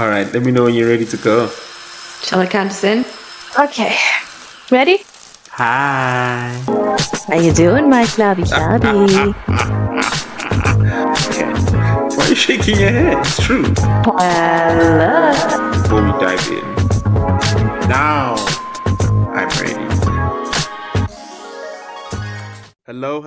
All right, let me know when you're ready to go. Shall I count us in? Okay. Ready? Hi. How you doing, my Hlabi? Why are you shaking your head? It's true. Hello. Before we dive in, now I'm ready. Hello.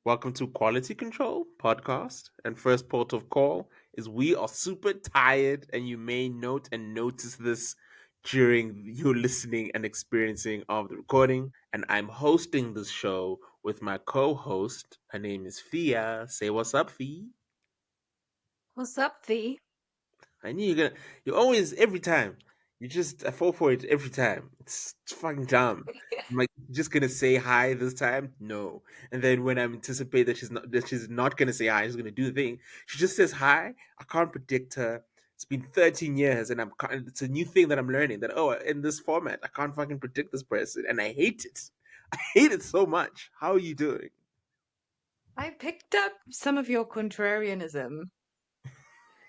Welcome to Quality Control Podcast. And first port of call is we are super tired, and you may note and notice this during your listening and experiencing of the recording. And I'm hosting this show with my co-host. Her name is Feeya. Say what's up, Fee. What's up, Thee? I knew you always, every time. I fall for it every time. It's fucking dumb. I'm like, just gonna say hi this time? No. And then when I anticipate that she's not gonna say hi, she's gonna do the thing. She just says hi. I can't predict her. It's been 13 years, and it's a new thing that I'm learning. That in this format, I can't fucking predict this person, and I hate it. I hate it so much. How are you doing? I picked up some of your contrarianism.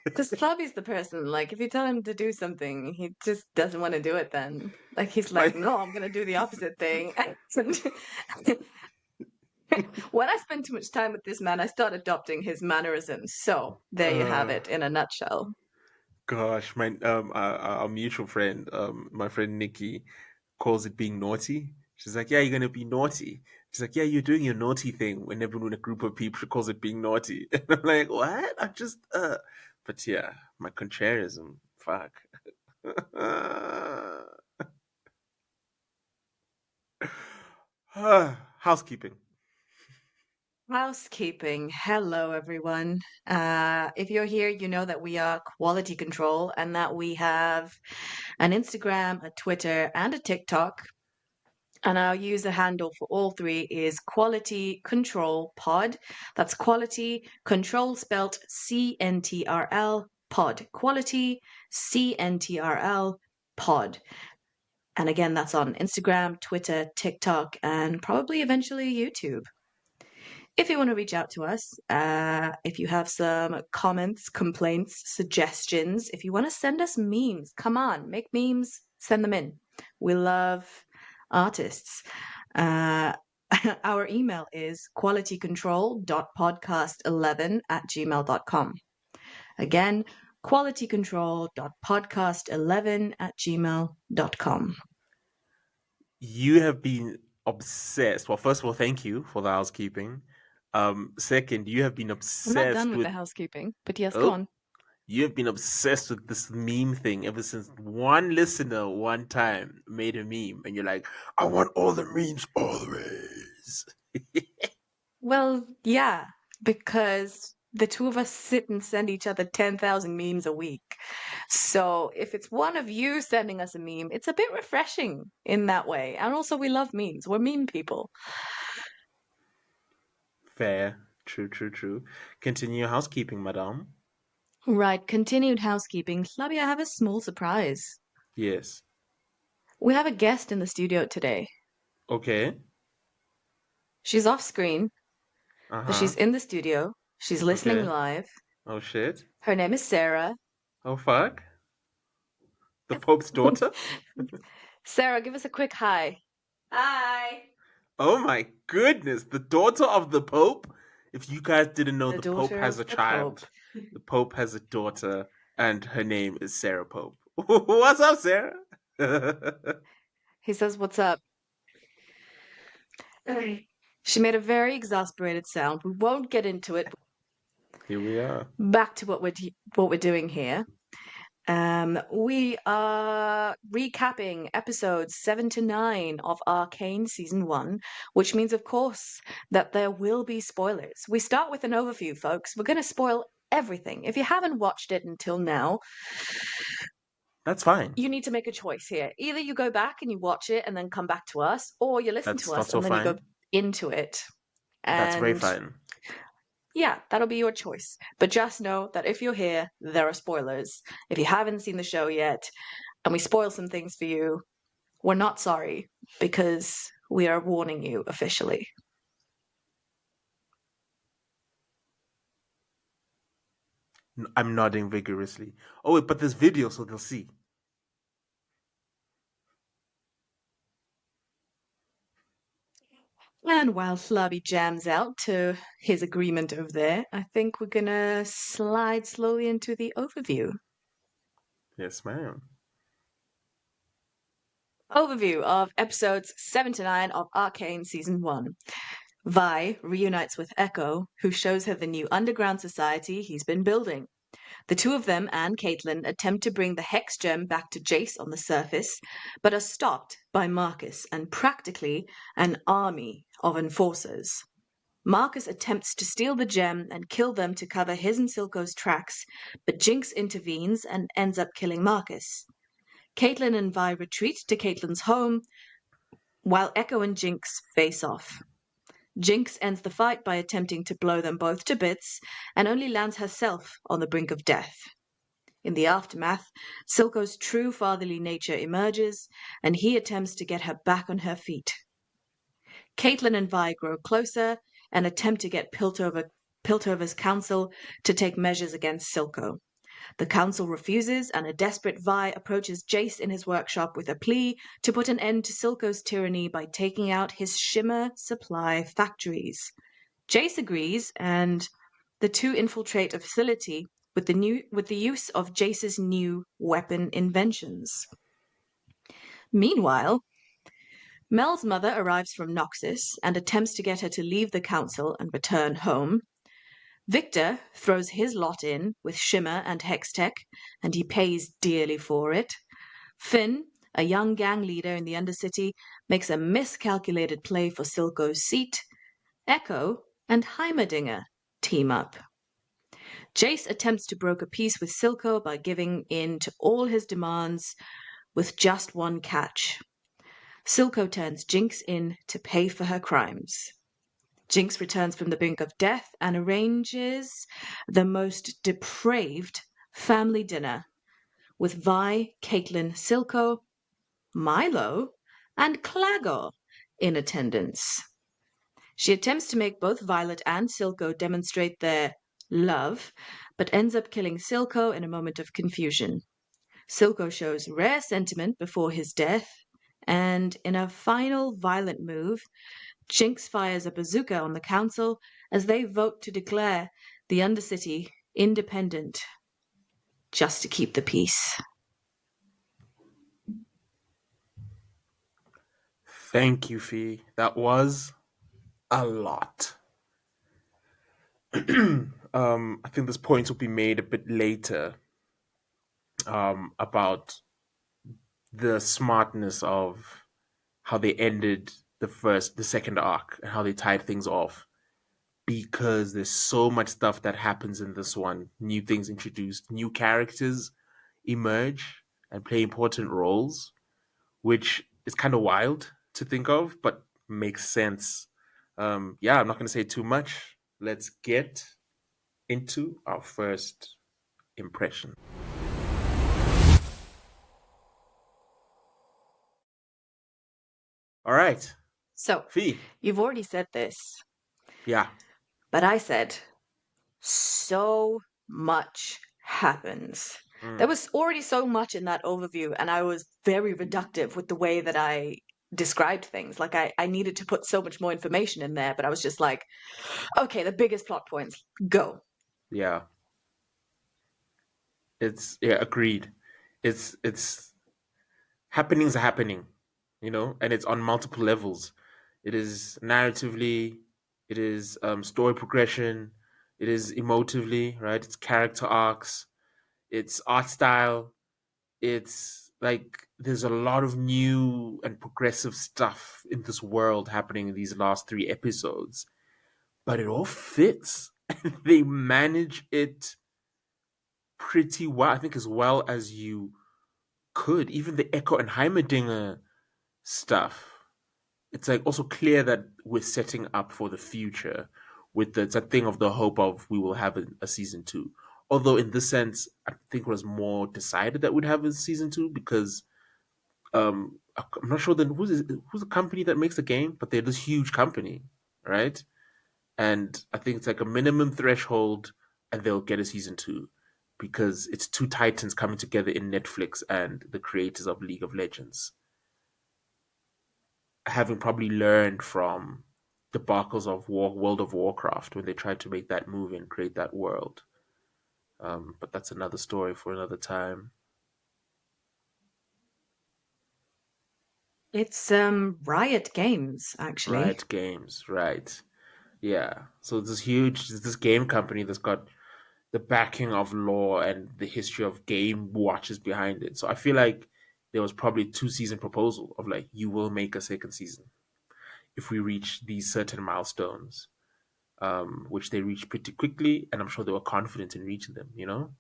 Because Hlabi's the person, like, if you tell him to do something, he just doesn't want to do it then. Like, he's My like, no, I'm going to do the opposite thing. When I spend too much time with this man, I start adopting his mannerisms. So, there you have uh it in a nutshell. Gosh, my our mutual friend, my friend Nikki, calls it being naughty. She's like, "Yeah, you're gonna be naughty." She's like, "Yeah, you're doing your naughty thing." Whenever in a group of people, she calls it being naughty, and I'm like, "What?" But yeah, my contrarianism. Fuck. Housekeeping. Housekeeping. Hello, everyone. If you're here, you know that we are Quality Control and that we have an Instagram, a Twitter, and a TikTok. And our user handle for all three is Quality Control Pod. That's Quality Control spelt CNTRL Pod. Quality CNTRL Pod. And again, that's on Instagram, Twitter, TikTok, and probably eventually YouTube. If you want to reach out to us, if you have some comments, complaints, suggestions, if you want to send us memes, come on, make memes, send them in. We love artists. Uh, our email is qualitycontrol.podcast11@gmail.com. Again, qualitycontrol.podcast11@gmail.com. You have been obsessed. Well, first of all, thank you for the housekeeping. Second, you have been I'm not done obsessed with the with. housekeeping, but yes, go Oh, on. you have been obsessed with this meme thing ever since one listener one time made a meme, and you're like, I want all the memes always. Well, yeah, because the two of us sit and send each other 10,000 memes a week. So if it's one of you sending us a meme, it's a bit refreshing in that way. And also, we love memes. We're meme people. Fair. True. Continue housekeeping, madame. Right, continued housekeeping. Hlabi, I have a small surprise. Yes. We have a guest in the studio today. Okay. She's off screen, but Uh-huh. she's in the studio. She's listening Okay. live. Oh shit. Her name is Sarah. Oh fuck. The Pope's daughter? Sarah, give us a quick hi. Hi. Oh my goodness. The daughter of the Pope? If you guys didn't know, The the Pope daughter has of a the Pope. child. The Pope has a daughter, and her name is Sarah Pope. What's up, Sarah? He says, "What's up?" She made a very exasperated sound. We won't get into it. Here we are. Back to what we're doing here. We are recapping episodes 7 to 9 of Arcane season 1, which means, of course, that there will be spoilers. We start with an overview, folks. We're going to spoil everything. If you haven't watched it until now, That's fine. you need to make a choice here. Either you go back and you watch it and then come back to us, or you listen to That's us also and then you go fine. into it. That's very And fine. yeah, that'll be your choice. But just know that if you're here, there are spoilers. If you haven't seen the show yet and we spoil some things for you, we're not sorry because we are warning you officially. I'm nodding vigorously. Oh wait, but there's video, so they'll see. And while Hlabi jams out to his agreement over there, I think we're gonna slide slowly into the overview. Yes, ma'am. Overview of episodes 7 to 9 of Arcane Season 1. Vi reunites with Echo, who shows her the new underground society he's been building. The two of them and Caitlin attempt to bring the Hex Gem back to Jace on the surface, but are stopped by Marcus and practically an army of enforcers. Marcus attempts to steal the gem and kill them to cover his and Silco's tracks, but Jinx intervenes and ends up killing Marcus. Caitlin and Vi retreat to Caitlin's home, while Echo and Jinx face off. Jinx ends the fight by attempting to blow them both to bits and only lands herself on the brink of death. In the aftermath, Silco's true fatherly nature emerges, and he attempts to get her back on her feet. Caitlin and Vi grow closer and attempt to get Piltover's council to take measures against Silco. The council refuses, and a desperate Vi approaches Jace in his workshop with a plea to put an end to Silco's tyranny by taking out his shimmer supply factories. Jace agrees, and the two infiltrate a facility with the use of Jace's new weapon inventions. Meanwhile, Mel's mother arrives from Noxus and attempts to get her to leave the council and return home. Victor throws his lot in with Shimmer and Hextech, and he pays dearly for it. Finn, a young gang leader in the Undercity, makes a miscalculated play for Silco's seat. Echo and Heimerdinger team up. Jace attempts to broker peace with Silco by giving in to all his demands, with just one catch. Silco turns Jinx in to pay for her crimes. Jinx returns from the brink of death and arranges the most depraved family dinner with Vi, Caitlin, Silco, Milo, and Clagor in attendance. She attempts to make both Violet and Silco demonstrate their love, but ends up killing Silco in a moment of confusion. Silco shows rare sentiment before his death, and in a final violent move, Jinx fires a bazooka on the council as they vote to declare the Undercity independent, just to keep the peace. Thank you, Fee. That was a lot. I think this point will be made a bit later about the smartness of how they ended the second arc, and how they tied things off. Because there's so much stuff that happens in this one. New things introduced, new characters emerge and play important roles, which is kind of wild to think of, but makes sense. Yeah, I'm not going to say too much. Let's get into our first impression. All right, So, Fee. you've already said this, Yeah. but I said so much happens. There Mm, was already so much in that overview, and I was very reductive with the way that I described things. Like, I needed to put so much more information in there, but I was just like, okay, the biggest plot points, go. yeah. Yeah, agreed. It's happenings are happening, and it's on multiple levels. It is narratively, it is story progression, it is emotively, right? It's character arcs, it's art style, it's like there's a lot of new and progressive stuff in this world happening in these last three episodes, but it all fits. They manage it pretty well, I think, as well as you could. Even the Echo and Heimerdinger stuff, it's like also clear that we're setting up for the future with the thing of the hope of we will have a season two. Although in this sense, I think it was more decided that we'd have a season two because I'm not sure then who's the company that makes the game, but they're this huge company, right? And I think it's like a minimum threshold, and they'll get a season two. because it's two titans coming together in Netflix and the creators of League of Legends, having probably learned from debacles of World of Warcraft when they tried to make that movie and create that world. But that's another story for another time. It's Riot Games, actually. Riot Games, right? Yeah. So this game company that's got the backing of law and the history of game watches behind it. So I feel like there was probably 2 season proposal of like, you will make a second season if we reach these certain milestones, which they reached pretty quickly, and I'm sure they were confident in reaching them.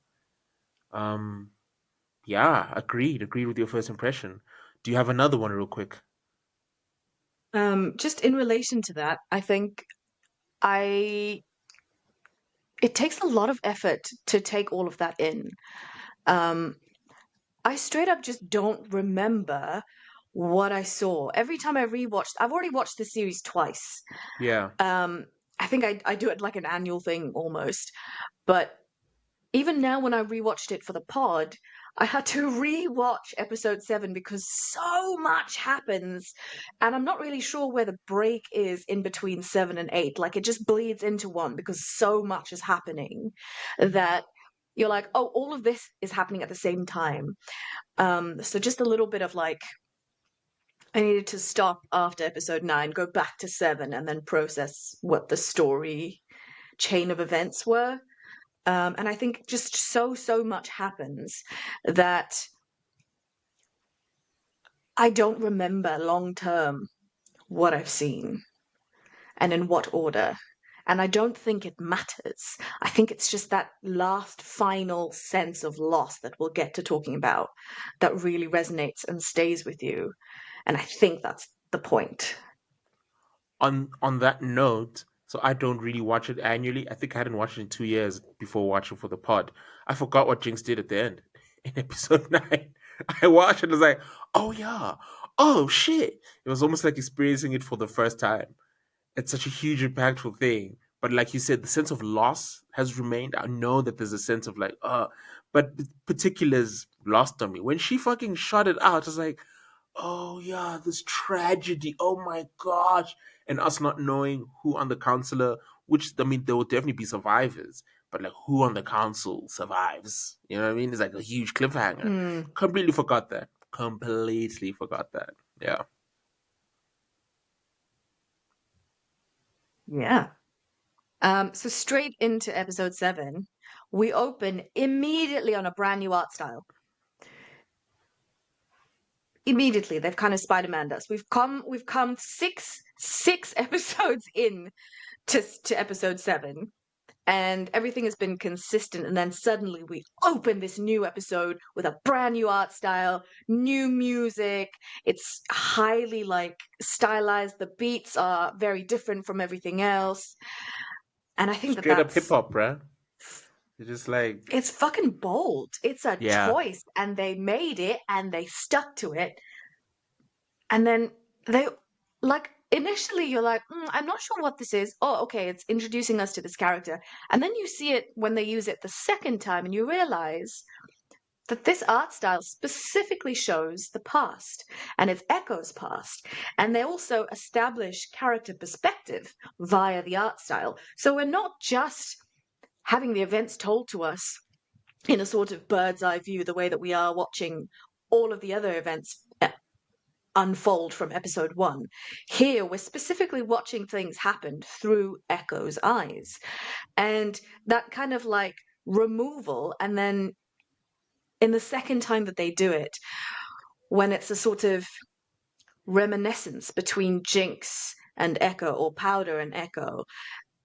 Um, yeah, agreed with your first impression. Do you have another one, real quick? Just in relation to that, I think I it takes a lot of effort to take all of that in. Um, I straight up just don't remember what I saw. Every time I rewatched, I've already watched the series twice. Yeah, Um, I think I do it like an annual thing almost. But even now, when I rewatched it for the pod, I had to rewatch episode 7 because so much happens. And I'm not really sure where the break is in between 7 and 8. Like it just bleeds into one because so much is happening that you're like, oh, all of this is happening at the same time. So just a little bit of like, I needed to stop after episode 9, go back to 7, and then process what the story chain of events were. And I think just so much happens that I don't remember long term what I've seen and in what order. And I don't think it matters. I think it's just that last final sense of loss that we'll get to talking about that really resonates and stays with you. And I think that's the point. on that note, so I don't really watch it annually. I think I hadn't watched it in 2 years before watching for the pod. I forgot what Jinx did at the end in episode 9. I watched it and was like, oh yeah, oh shit. It was almost like experiencing it for the first time. It's such a huge impactful thing. But like you said, the sense of loss has remained. I know that there's a sense of like, but particulars lost on me. When she fucking shot it out, I was like, oh yeah, this tragedy. Oh my gosh. And us not knowing who on the counselor, which I mean, there will definitely be survivors, but like who on the council survives? You know what I mean? It's like a huge cliffhanger. Hmm. Completely forgot that. Completely forgot that. Yeah. Yeah. So straight into episode 7, we open immediately on a brand new art style. Immediately, they've kind of Spider-Man us. We've come six episodes in to episode 7, and everything has been consistent. And then suddenly we open this new episode with a brand new art style, new music. It's highly like stylized. The beats are very different from everything else, and I think that Straight up hip that's hop, bruh. It's just like, it's fucking bold. It's a yeah, choice, and they made it, and they stuck to it. And then they, like, initially you're like, I'm not sure what this is. Oh, okay, it's introducing us to this character. And then you see it when they use it the second time, and you realize that this art style specifically shows the past and it echoes past. And they also establish character perspective via the art style. So we're not just having the events told to us in a sort of bird's eye view, the way that we are watching all of the other events unfold from episode 1. Here, we're specifically watching things happen through Echo's eyes. And that kind of like removal, and then in the second time that they do it, when it's a sort of reminiscence between Jinx and Echo, or Powder and Echo,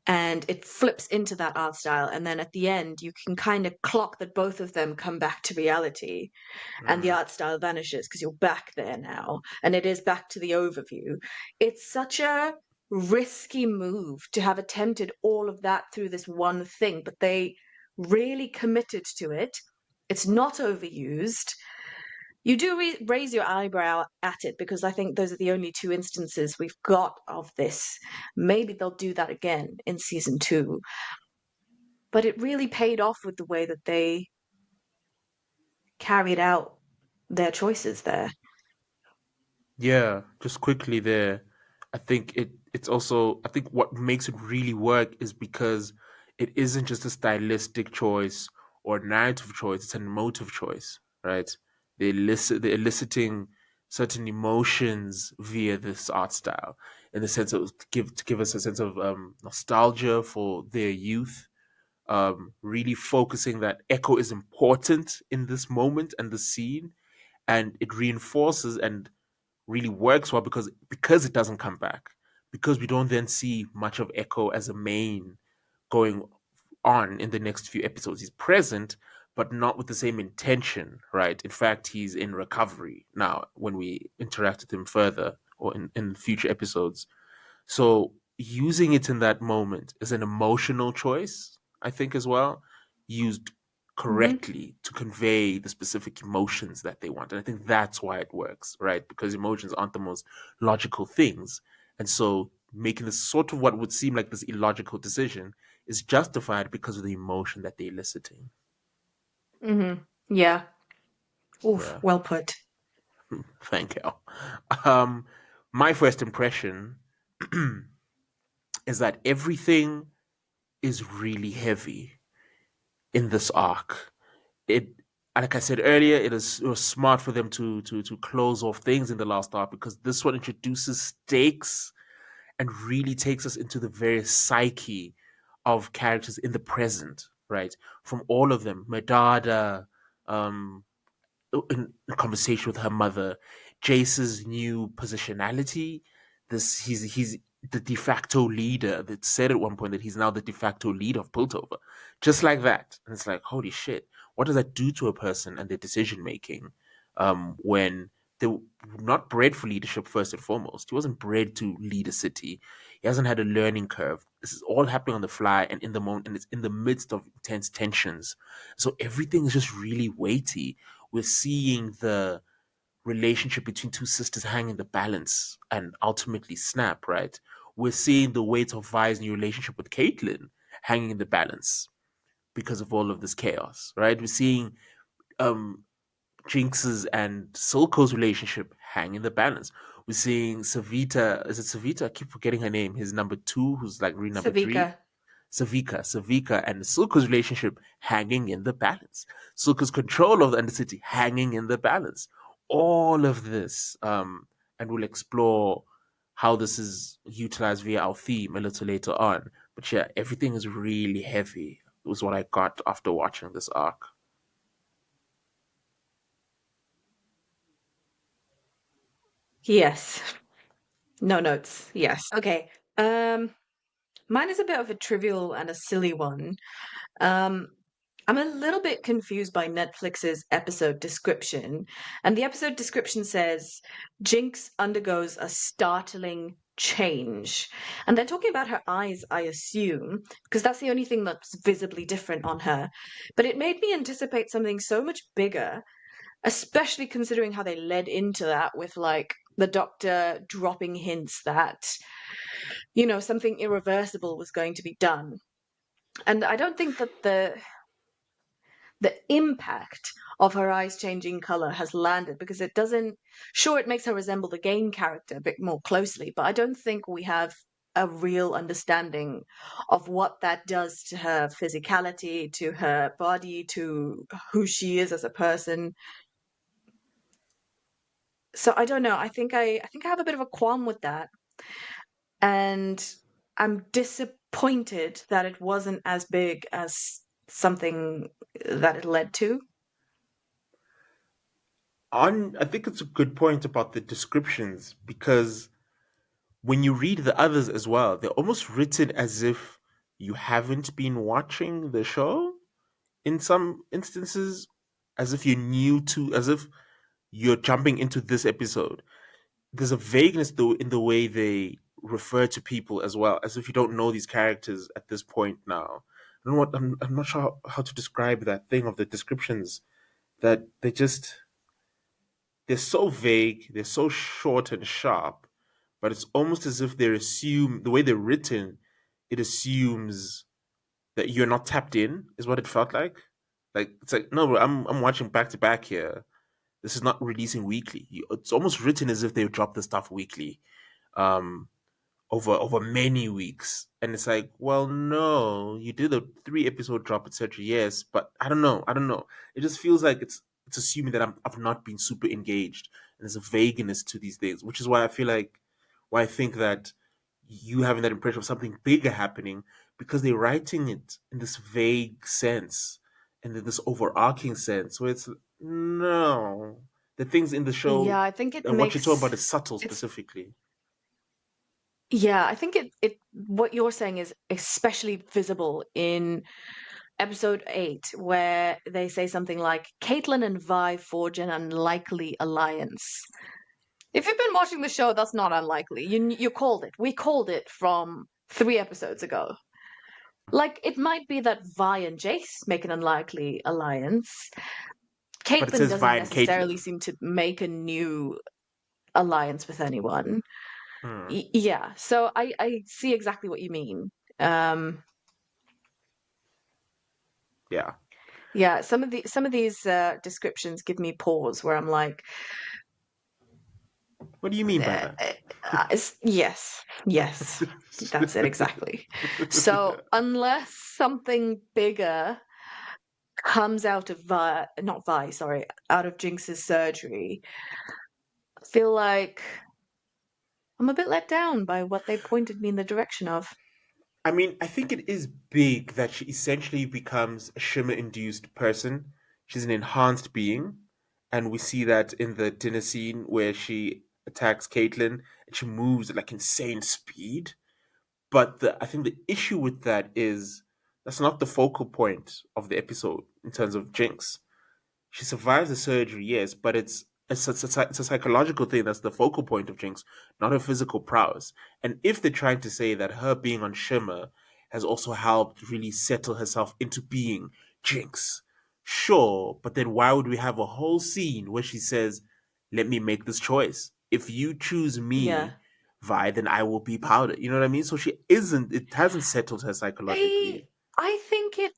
and it flips into that art style, and then at the end you can kind of clock that both of them come back to reality, and the mm, art style vanishes because you're back there now, and it is back to the overview. It's such a risky move to have attempted all of that through this one thing, but they really committed to it. It's not overused. You do raise your eyebrow at it because I think those are the only two instances we've got of this. Maybe they'll do that again in season 2. But it really paid off with the way that they carried out their choices there. Yeah, just quickly there. It's also, I think what makes it really work is because it isn't just a stylistic choice or a narrative choice, it's an emotive choice, right? They're eliciting certain emotions via this art style in the sense of to give us a sense of nostalgia for their youth, really focusing that Echo is important in this moment and the scene, and it reinforces and really works well because it doesn't come back, because we don't then see much of Echo as a main going on in the next few episodes. He's present, but not with the same intention, right? In fact, he's in recovery now when we interact with him further or in future episodes. So using it in that moment is an emotional choice, I think, as well, used Hmm. correctly to convey the specific emotions that they want. And I think that's why it works, right? Because emotions aren't the most logical things. And so making this sort of what would seem like this illogical decision is justified because of the emotion that they're eliciting. Hmm. Yeah. Oof, Yeah. well put. Thank you. Um, my first impression is that everything is really heavy in this arc. It, like I said earlier, it was smart for them to close off things in the last arc because this one introduces stakes and really takes us into the various psyche of characters in the present, right? From all of them, Medada, um, in a conversation with her mother, Jace's new positionality. He's the de facto leader. That said at one point that he's now the de facto leader of Piltover, just like that. And it's like, holy shit, what does that do to a person and their decision making when they were not bred for leadership first and foremost? He wasn't bred to lead a city. He hasn't had a learning curve. This is all happening on the fly and in the moment, and it's in the midst of intense tensions. So everything is just really weighty. We're seeing the relationship between two sisters hang in the balance and ultimately snap, right? We're seeing the weight of Vi's new relationship with Caitlyn hanging in the balance because of all of this chaos, right? We're seeing um Jinx's and Silco's relationship hang in the balance. We're seeing Savita, is it Savita? I keep forgetting her name. His number two, who's like really number Savika. three. Savika, and Silco's relationship hanging in the balance. Silco's control of the Undercity hanging in the balance. All of this, and we'll explore how this is utilized via our theme a little later on. But yeah, everything is really heavy. It was what I got after watching this arc. Yes. No notes. Yes. Okay. Mine is a bit of a trivial and a silly one. Um, I'm a little bit confused by Netflix's episode description. And the episode description says Jinx undergoes a startling change. And they're talking about her eyes, I assume, because that's the only thing that's visibly different on her. But it made me anticipate something so much bigger, especially considering how they led into that with like the doctor dropping hints that, something irreversible was going to be done. And I don't think that the impact of her eyes changing color has landed because it doesn't, sure, it makes her resemble the game character a bit more closely, but I don't think we have a real understanding of what that does to her physicality, to her body, to who she is as a person. So I don't know. I think I have a bit of a qualm with that, and I'm disappointed that it wasn't as big as something that it led to. I think it's a good point about the descriptions because when you read the others as well, they're almost written as if you haven't been watching the show in some instances, as if you're new to, as if you're jumping into this episode. There's a vagueness though in the way they refer to people as well, as if you don't know these characters at this point now. I don't know what I'm not sure how to describe that thing of the descriptions that they're so vague, they're so short and sharp, but it's almost as if they assume the way they're written, it assumes that you're not tapped in, is what it felt like. Like it's like no, bro, I'm watching back to back here. This is not releasing weekly. It's almost written as if they drop the stuff weekly. Um, over many weeks, and it's like, well, no, you did a 3 episode drop, etc. Yes, but I don't know. It just feels like it's assuming that I've not been super engaged, and there's a vagueness to these things, which is why I feel like why I think that you having that impression of something bigger happening because they're writing it in this vague sense and in this overarching sense where it's no, the things in the show Yeah, I think it and what you're talking makes about is subtle it's specifically. yeah, I think it what you're saying is especially visible in episode 8, where they say something like Caitlin and Vi forge an unlikely alliance. If you've been watching the show, that's not unlikely. You called it. We called it from 3 episodes ago. Like it might be that Vi and Jace make an unlikely alliance. But it Caitlin says doesn't Vi and necessarily Caitlin. seem to make a new alliance with anyone. Hmm. Yeah, so I see exactly what you mean. Um, Yeah. yeah, some of these descriptions give me pause where I'm like, What do you mean by that? yes, yes, that's it exactly. So unless something bigger comes out of not Vi, sorry, out of Jinx's surgery, I feel like I'm a bit let down by what they pointed me in the direction of. I mean, I think it is big that she essentially becomes a shimmer induced person. She's an enhanced being. And we see that in the dinner scene where she attacks Caitlyn and she moves at like insane speed. But I think the issue with that is that's not the focal point of the episode in terms of Jinx. She survives the surgery, yes, but it's a psychological thing that's the focal point of Jinx, not her physical prowess. And if they're trying to say that her being on Shimmer has also helped really settle herself into being Jinx, sure, but then why would we have a whole scene where she says, "Let me make this choice. If you choose Yeah. me, Vi, then I will be Powder." You know what I mean? So she isn't. It hasn't settled her I psychologically. I think it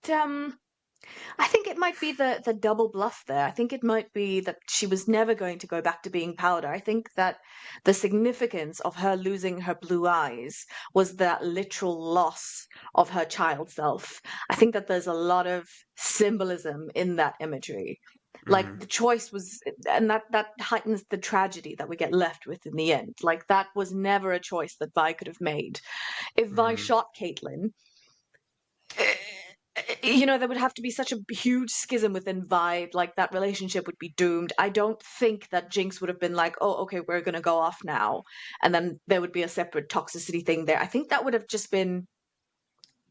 I think it might be the double bluff there. I think it might be that she was never going to go back to being Powder. I think that the significance of her losing her blue eyes was that literal loss of her child self. I think that there's a lot of symbolism in that imagery. Like Mm, the choice was, and that heightens the tragedy that we get left with in the end. Like that was never a choice that Vi could have made. If Vi mm, shot Caitlyn, you know, there would have to be such a huge schism within Vibe, like that relationship would be doomed. I don't think that Jinx would have been like, oh, okay, we're going to go off now. And then there would be a separate toxicity thing there. I think that would have just been,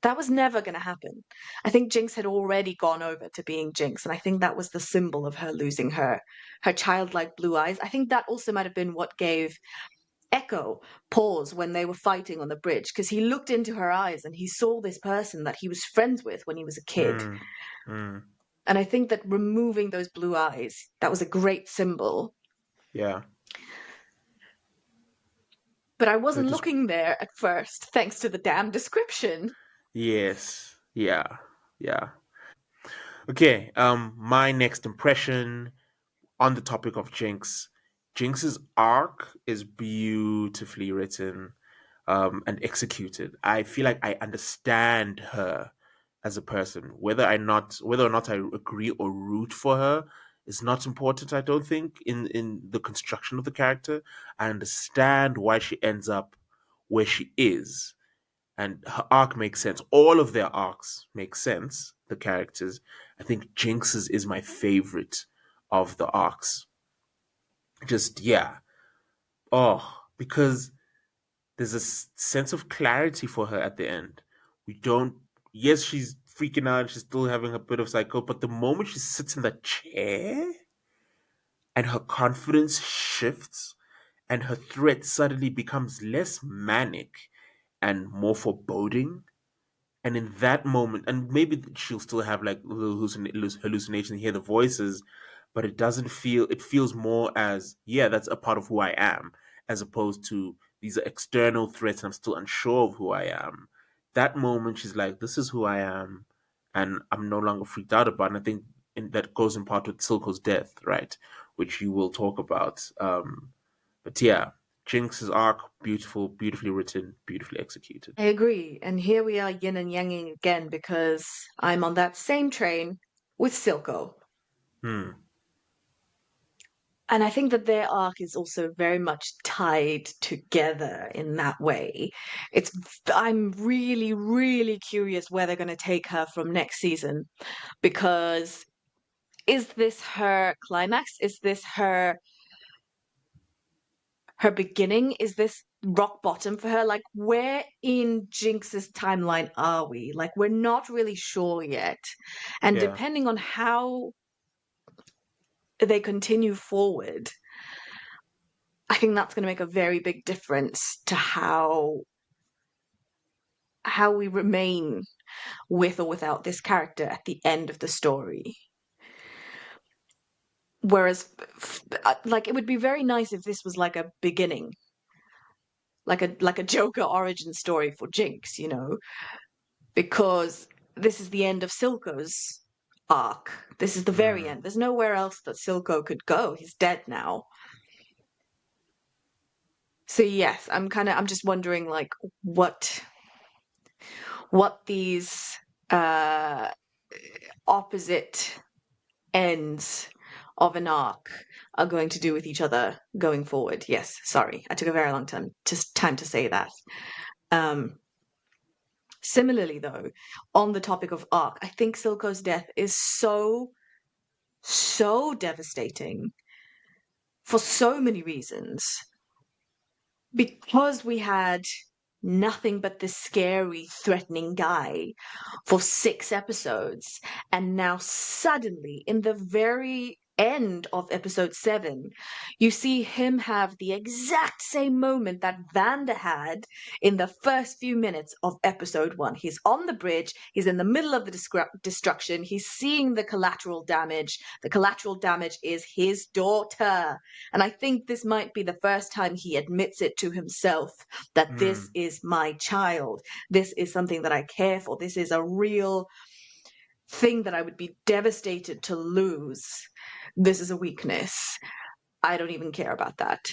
that was never going to happen. I think Jinx had already gone over to being Jinx. And I think that was the symbol of her losing her childlike blue eyes. I think that also might have been what gave Echo pause when they were fighting on the bridge because he looked into her eyes and he saw this person that he was friends with when he was a kid. mm, mm. And I think that removing those blue eyes, that was a great symbol. Yeah. But I So wasn't just looking there at first, thanks to the damn description. yes. Yeah. Yeah. Okay. My next impression on the topic of Jinx. Jinx's arc is beautifully written and executed. I feel like I understand her as a person. Whether or not I agree or root for her is not important, I don't think, in the construction of the character. I understand why she ends up where she is. And her arc makes sense. All of their arcs make sense, the characters. I think Jinx's is my favorite of the arcs. Just, yeah. Oh, because there's a sense of clarity for her at the end. We don't, yes, she's freaking out, she's still having a bit of psycho, but the moment she sits in that chair and her confidence shifts and her threat suddenly becomes less manic and more foreboding, and in that moment, and maybe she'll still have like little hallucinations, hear the voices, but it feels more as, yeah, that's a part of who I am, as opposed to these are external threats and I'm still unsure of who I am. That moment she's like, this is who I am, and I'm no longer freaked out about. And I think that goes in part with Silco's death, right, which you will talk about. But yeah, Jinx's arc, beautiful, beautifully written, beautifully executed. I agree. And here we are yin and yanging again because I'm on that same train with Silco. Hmm. And I think that their arc is also very much tied together in that way. It's I'm really, really curious where they're going to take her from next season because is this her climax? Is this her beginning? Is this rock bottom for her? Like, where in Jinx's timeline are we? Like, we're not really sure yet. And Yeah. depending on how they continue forward, I think that's going to make a very big difference to how we remain with or without this character at the end of the story. Whereas, like, it would be very nice if this was like a beginning, like a Joker origin story for Jinx, because this is the end of Silco's arc. This is the very Hmm. end. There's nowhere else that Silco could go. He's dead now. So yes, I'm just wondering like what these uh opposite ends of an arc are going to do with each other going forward. Yes, sorry. I took a very long time to say that. Um Similarly though, on the topic of arc, I think Silco's death is so devastating for so many reasons because we had nothing but this scary, threatening guy for 6 episodes. And now, suddenly, in the very end of episode 7, you see him have the exact same moment that Vanda had in the first few minutes of episode 1. He's on the bridge, he's in the middle of the destruction, he's seeing the collateral damage. The collateral damage is his daughter. And I think this might be the first time he admits it to himself that this Hmm. is my child. This is something that I care for. This is a real thing that I would be devastated to lose. This is a weakness. I don't even care about that.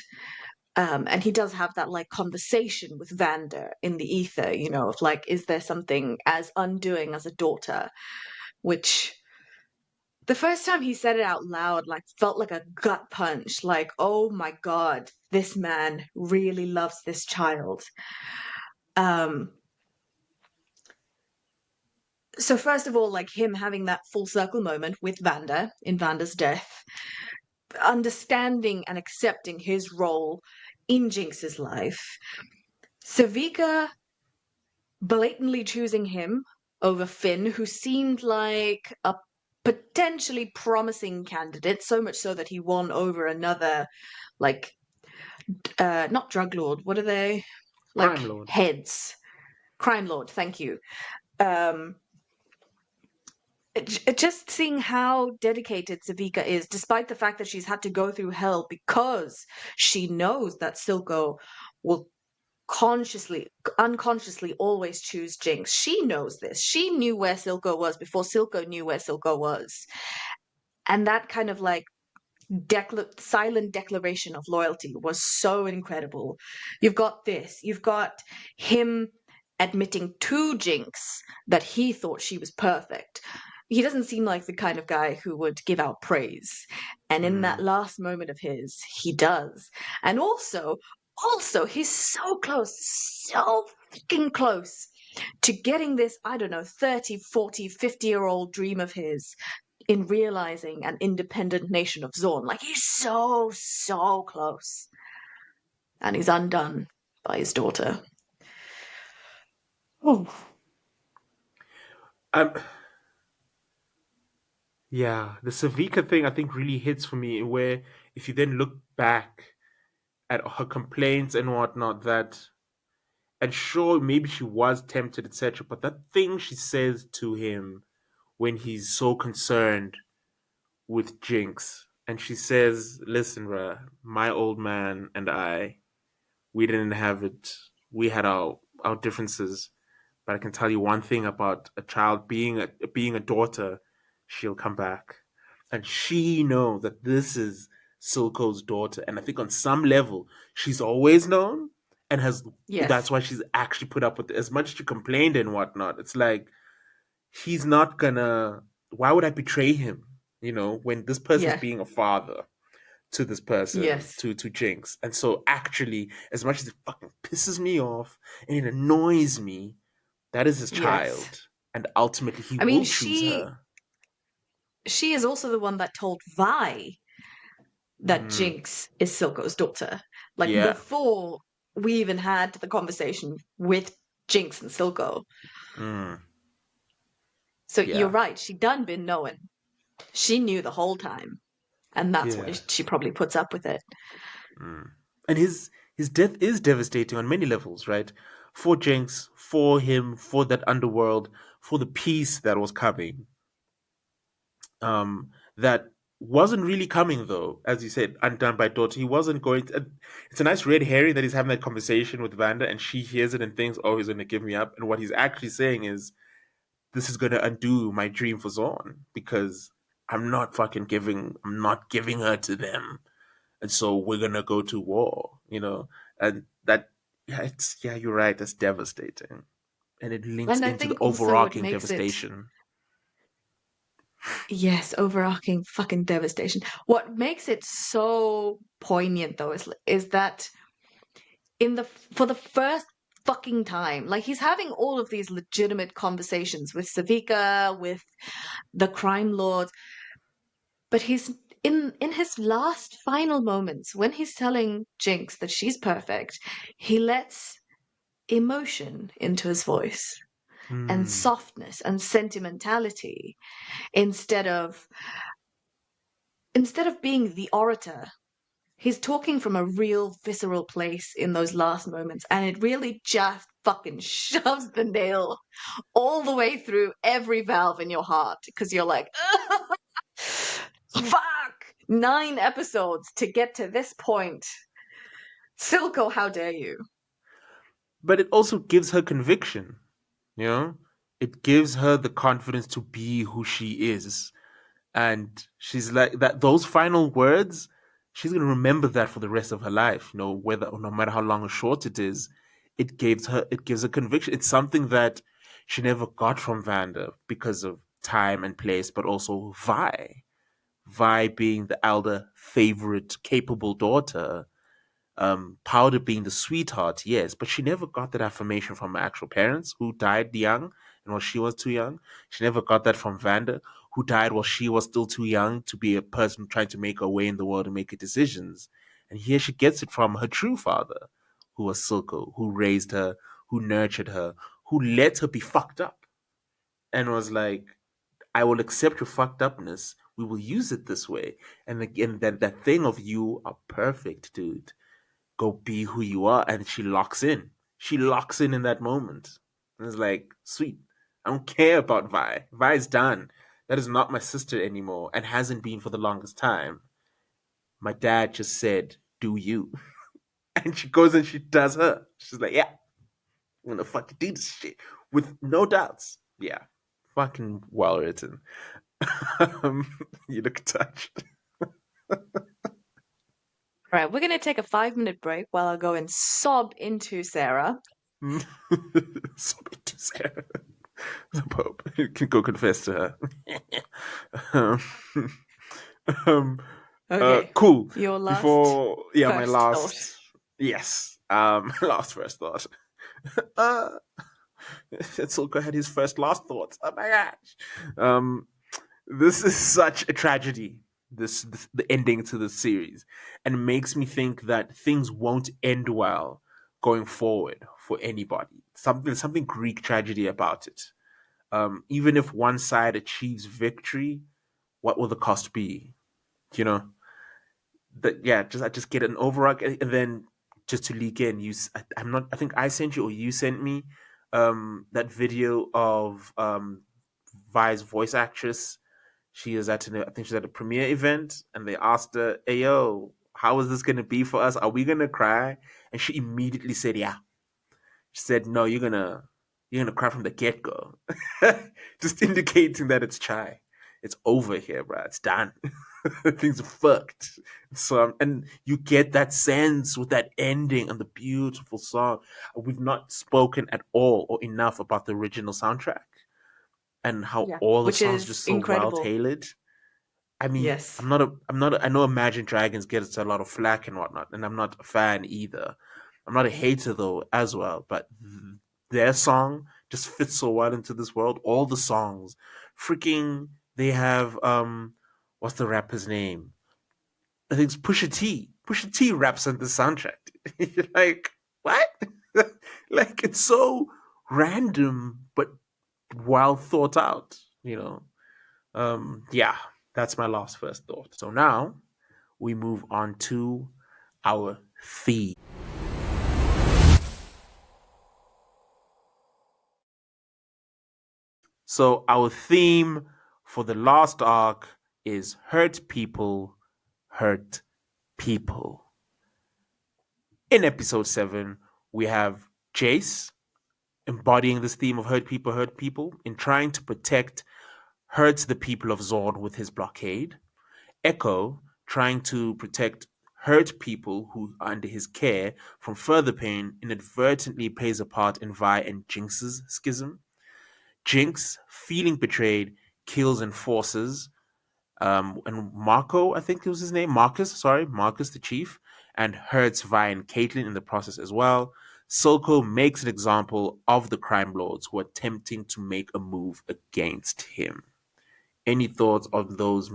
And he does have that like conversation with Vanda in the ether, of like, is there something as undoing as a daughter? Which the first time he said it out loud, like, felt like a gut punch. Like, oh my God, this man really loves this child. Um, so first of all, like him having that full circle moment with Vanda in Vanda's death, understanding and accepting his role in Jinx's life, Savika blatantly choosing him over Finn, who seemed like a potentially promising candidate, so much so that he won over another, like, not drug lord, what are they? Crime Like, Lord. heads. Crime lord, thank you. Um, just seeing how dedicated Savika is, despite the fact that she's had to go through hell because she knows that Silco will consciously, unconsciously always choose Jinx. She knows this. She knew where Silco was before Silco knew where Silco was. And that kind of like silent declaration of loyalty was so incredible. You've got this, you've got him admitting to Jinx that he thought she was perfect. He doesn't seem like the kind of guy who would give out praise. And in that Hmm. last moment of his, he does. And also, he's so close, so fucking close to getting this, I don't know, 30, 40, 50-year-old dream of his in realizing an independent nation of Zorn. Like he's so close. And he's undone by his daughter. Oh. Um, yeah, the Savika thing I think really hits for me where if you then look back at her complaints and whatnot, that and sure maybe she was tempted, etc. But that thing she says to him when he's so concerned with Jinx, and she says, "Listen, bruh, my old man and I, we didn't have it. We had our differences, But I can tell you one thing about a child being a daughter, she'll come back. And she know that this is Silko's daughter. And I think on some level, she's always known and has that's Yes. why she's actually put up with it. As much as she complained and whatnot. It's like he's not gonna why would I betray him? When this person's Yeah. being a father to this person, Yes. to Jinx. And so actually, as much as it fucking pisses me off and it annoys me, that is his Yes. child. And ultimately he I mean, will choose she her. she is also the one that told Vi that Mm, Jinx is Silco's daughter. Like yeah. before we even had the conversation with Jinx and Silco. Mm, So you're yeah. right, she done been knowing. She knew the whole time. And that's why Yeah. she probably puts up with it. Mm. And his death is devastating on many levels, right? For Jinx, for him, for that underworld, for the peace that was coming. That wasn't really coming though, as you said, undone by daughter. He wasn't going to. It's a nice red herring that he's having that conversation with Vanda, and she hears it and thinks, "Oh, he's going to give me up." And what he's actually saying is, "This is going to undo my dream for Zorn because I'm not giving her to them, and so we're gonna go to war." And that, yeah, you're right. That's devastating, and it links And I into the think also what overarching makes it, devastation. yes, overarching fucking devastation. What makes it so poignant though is that in the for the first fucking time, like he's having all of these legitimate conversations with Savika, with the crime lords, but he's in his last final moments when he's telling Jinx that she's perfect, he lets emotion into his voice and Hmm. softness and sentimentality instead of being the orator. He's talking from a real visceral place in those last moments, and it really just fucking shoves the nail all the way through every valve in your heart because you're like, fuck, 9 episodes to get to this point. Silco, how dare you? But it also gives her conviction, you know? It gives her the confidence to be who she is. And she's like that those final words, she's gonna remember that for the rest of her life, whether no matter how long or short it is, it gives her conviction. It's something that she never got from Vanda because of time and place, but also Vi. Vi being the elder, favorite, capable daughter, Powder being the sweetheart, yes, but she never got that affirmation from her actual parents who died young and while she was too young. She never got that from Vanda, who died while she was still too young to be a person trying to make her way in the world and make her decisions. And here she gets it from her true father, who was Silco, who raised her, who nurtured her, who let her be fucked up and was like, I will accept your fucked upness. We will use it this way. And again, that thing of you are perfect, dude, go be who you are. And she locks in. She locks in that moment. And it's like, sweet. I don't care about Vi. Vi's done. That is not my sister anymore and hasn't been for the longest time. My dad just said, do you. And she goes and she does her. She's like, yeah, I'm gonna fucking do this shit with no doubts. Yeah. Fucking well written. um, you look touched. All right, we're going to take a 5 minute break while I go and sob into Sarah. Submit to Sarah. The Pope. You can go confess to her. um, um, Okay, cool. your last Before, yeah, my first thought. last, yes, last first thought. Uh, Silko had his first last thoughts. Oh my gosh. Um, this is such a tragedy. This the ending to the series, and it makes me think that things won't end well going forward for anybody. Something Greek tragedy about it. Even if one side achieves victory, what will the cost be? You know, that yeah, I just get an overall, and then just to leak in, I'm not. I think I sent you or you sent me that video of Vi's voice actress. She is I think she's at a premiere event, and they asked her, "Hey yo, how is this gonna be for us? Are we gonna cry?" And she immediately said, "Yeah." She said, "No, you're gonna." you're gonna cry from the get go. Just indicating that it's chai. It's over here, bro. It's done. Things are fucked. So and you get that sense with that ending and the beautiful song. We've not spoken at all or enough about the original soundtrack and how Yeah. all the Which songs are is just so well incredible. tailored. I mean, Yes. I know Imagine Dragons gets a lot of flack and whatnot, and I'm not a fan either. I'm not a hater though, as well, but their song just fits so well into this world. All the songs, freaking, they have what's the rapper's name? I think it's Pusha T. Pusha T raps on the soundtrack. You're like, what? Like it's so random, but well thought out. Yeah, that's my last first thought. So now we move on to our theme. So our theme for the last arc is hurt people. In episode 7, we have Jace embodying this theme of hurt people, in trying to protect hurts the people of Zord with his blockade. Echo trying to protect hurt people who are under his care from further pain inadvertently plays a part in Vi and Jinx's schism. Jinx, feeling betrayed, kills and forces. And Marco, I think it was his name, Marcus the chief, and hurts Vi and Caitlyn in the process as well. Silco makes an example of the crime lords who are attempting to make a move against him. Any thoughts on those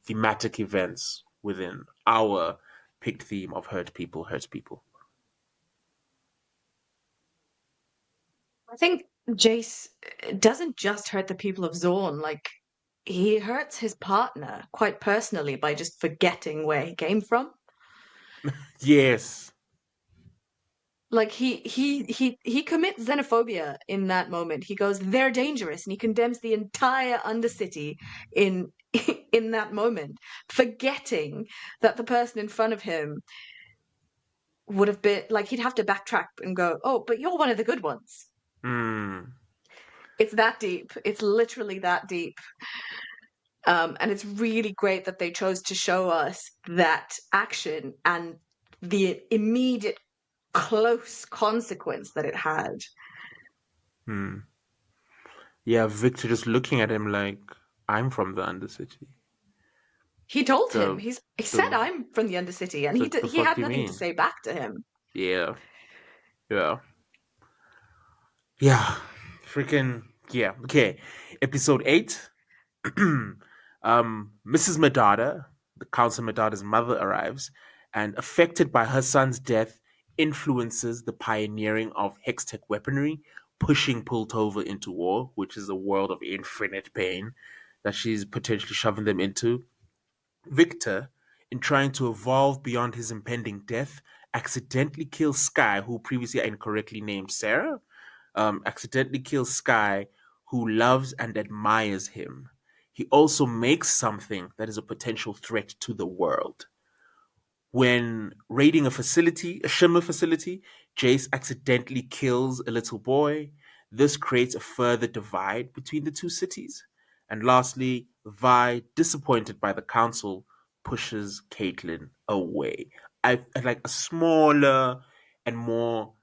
thematic events within our picked theme of hurt people? I think Jace doesn't just hurt the people of Zorn, like he hurts his partner quite personally by just forgetting where he came from. Yes. Like he commits xenophobia in that moment. He goes, "They're dangerous," and he condemns the entire Undercity in in that moment, forgetting that the person in front of him would have been like he'd have to backtrack and go, "Oh, but you're one of the good ones." Mm, It's that deep. It's literally that deep. And it's really great that they chose to show us that action and the immediate close consequence that it had. mm. Yeah, Victor just looking at him like, I'm from the Undercity. He told him, The he said, the "I'm from the Undercity," and it's like, the he fuck had do you nothing to mean? say back to him. Yeah, yeah, yeah. Freaking yeah. Okay, episode 8. Mrs. Madada, the Council Madada's mother, arrives and, affected by her son's death, influences the pioneering of Hextech weaponry, pushing Piltover into war, which is a world of infinite pain that she's potentially shoving them into. Victor, in trying to evolve beyond his impending death, accidentally kills Sky, who previously incorrectly named Sarah. Accidentally kills Sky, who loves and admires him. He also makes something that is a potential threat to the world. When raiding a Shimmer facility, Jace accidentally kills a little boy. This creates a further divide between the two cities. And lastly, Vi, disappointed by the council, pushes Caitlyn away. I like a smaller and more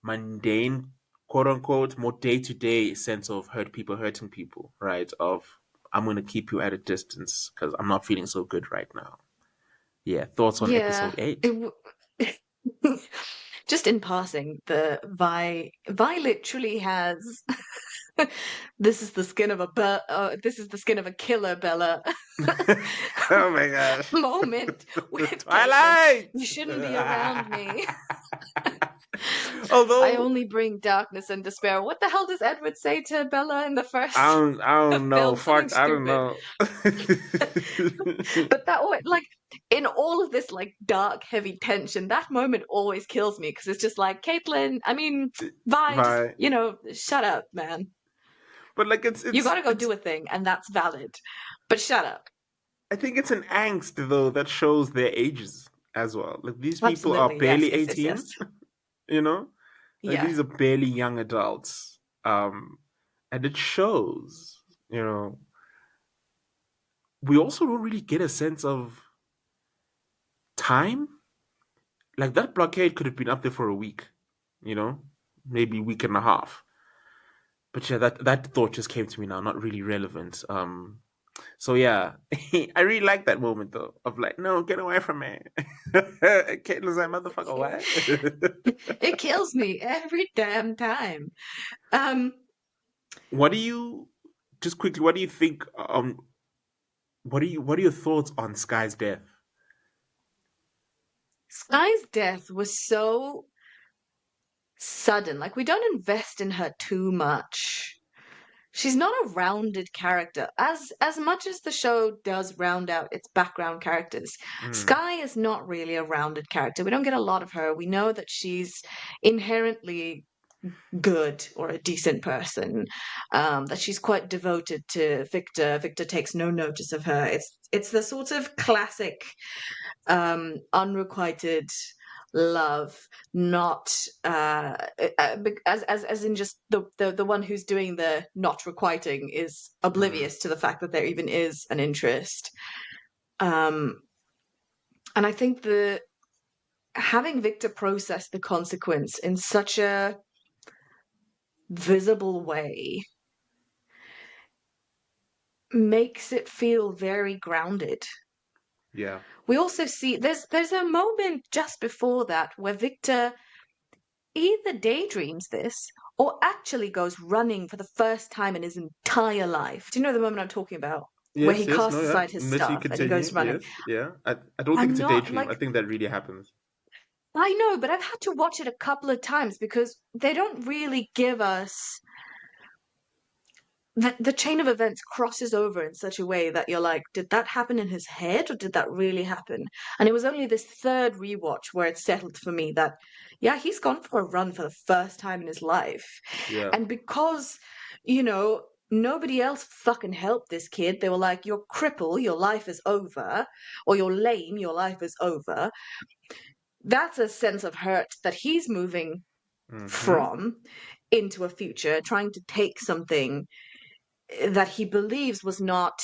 mundane, quote unquote, more day to day sense of hurting people, right? Of, I'm going to keep you at a distance because I'm not feeling so good right now. Yeah, thoughts on Yeah, episode 8? just in passing, the Vi literally has this is the skin of a this is the skin of a killer Bella Oh my gosh. moment with Caitlin. Twilight! You shouldn't be around me. I Although, only bring darkness and despair. What the hell does Edward say to Bella in the first I don't know. film? Something Fuck, I don't stupid. know. But that like in all of this like dark, heavy tension, that moment always kills me because it's just like Caitlin. I mean, Vi, just Right. shut up, man. But like You it's got to go it's do a thing, and that's valid. But shut up. I think it's an angst though that shows their ages as well. Like these people are Absolutely, yes, barely yes, yes, 18, yes. you know? Like, Yeah. these are barely young adults. And it shows, you know, we also don't really get a sense of time. Like, that blockade could have been up there for a week, you know, maybe a week and a half. But yeah, that thought just came to me now, not really relevant. So yeah, I really like that moment though, of like, no, get away from me. Caitlyn's like, motherfucker, what? It kills me every damn time. Um, What do you just quickly? What do you think? What are your thoughts on Sky's death? Sky's death was so sudden. Like, we don't invest in her too much. She's not a rounded character. As much as the show does round out its background characters, Mm, Sky is not really a rounded character. We don't get a lot of her. We know that she's inherently good or a decent person, that she's quite devoted to Victor. Victor takes no notice of her. It's the sort of classic unrequited love, not as in just the one who's doing the not requiting is mm, oblivious to the fact that there even is an interest. Um, and I think the having Victor process the consequence in such a visible way makes it feel very grounded. yeah. We also see there's a moment just before that where Victor either daydreams this or actually goes running for the first time in his entire life. Do you know the moment I'm talking about? Where he Yes, yes, no, casts yeah. aside his Unless you stuff and he goes continue, running. yes, yeah. I don't think I'm it's a not daydream. like, I think that really happens. I know, but I've had to watch it a couple of times because they don't really give us the chain of events crosses over in such a way that you're like, did that happen in his head or did that really happen? And it was only this third rewatch where it settled for me that, yeah, he's gone for a run for the first time in his life. Yeah. And because, nobody else fucking helped this kid, they were like, you're cripple, your life is over, or you're lame, your life is over. That's a sense of hurt that he's moving Mm-hmm. from into a future, trying to take something that he believes was not